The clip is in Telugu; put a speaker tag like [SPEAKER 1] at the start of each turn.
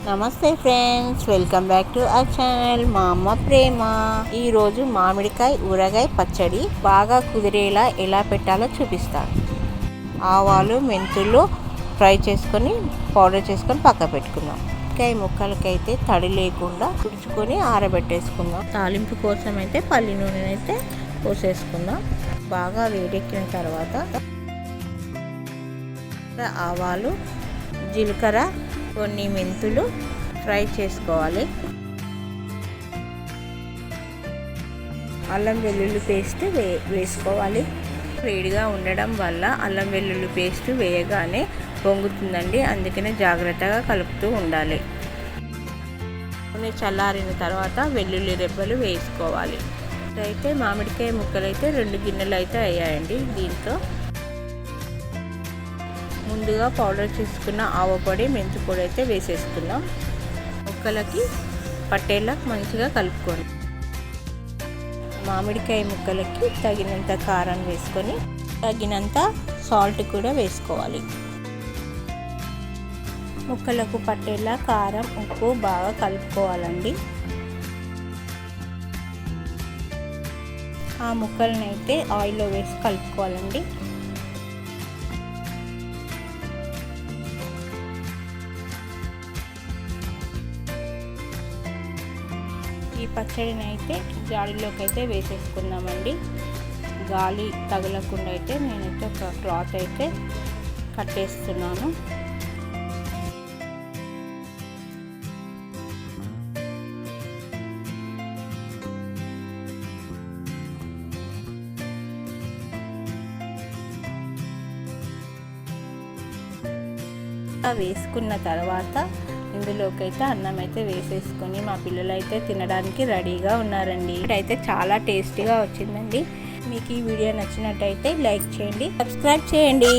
[SPEAKER 1] నమస్తే friends, welcome back to our channel మా అమ్మ ప్రేమ. ఈరోజు మామిడికాయ ఊరగాయ పచ్చడి బాగా కుదిరేలా ఎలా పెట్టాలో చూపిస్తాను. ఆవాలు మెంతులు ఫ్రై చేసుకొని పౌడర్ చేసుకొని పక్క పెట్టుకుందాం. కాయ ముక్కలకైతే తడి లేకుండా తుడుచుకొని ఆరబెట్టేసుకుందాం. తాలింపు కోసం అయితే పల్లి నూనె అయితే పోసేసుకుందాం. బాగా వేడెక్కిన తర్వాత ఆవాలు, జీలకర్ర, కొన్ని మెంతులు ఫ్రై చేసుకోవాలి. అల్లం వెల్లుల్లి పేస్ట్ వేసుకోవాలి. వేడిగా ఉండడం వల్ల అల్లం వెల్లుల్లి పేస్ట్ వేయగానే పొంగుతుందండి, అందుకనే జాగ్రత్తగా కలుపుతూ ఉండాలి. చల్లారిన తర్వాత వెల్లుల్లి రెబ్బలు వేసుకోవాలి. అయితే మామిడికాయ ముక్కలు అయితే 2 గిన్నెలు అయితే అయ్యాయండి. దీంతో ముందుగా పౌడర్ చేసుకున్న ఆవపొడి, మెంతి పొడి అయితే వేసేసుకుందాం. ముక్కలకి పట్టేలా మంచిగా కలుపుకోండి. మామిడికాయ ముక్కలకి తగినంత కారం వేసుకొని తగినంత సాల్ట్ కూడా వేసుకోవాలి. ముక్కలకు పట్టేలా కారం, ఉప్పు బాగా కలుపుకోవాలండి. ఆ ముక్కలను అయితే ఆయిల్లో వేసి కలుపుకోవాలండి. ఈ పచ్చడిని అయితే జాడీలోకి అయితే వేసేసుకుందామండి. గాలి తగలకుండా అయితే నేనైతే ఒక క్లాత్ అయితే కట్టేస్తున్నాను. వేసుకున్న తర్వాత ఇందులోకి అయితే అన్నం అయితే వేసేసుకొని మా పిల్లలు అయితే తినడానికి రెడీగా ఉన్నారండి. ఇదైతే చాలా టేస్టీగా వచ్చిందండి. మీకు ఈ వీడియో నచ్చినట్టయితే లైక్ చేయండి, సబ్స్క్రైబ్ చేయండి.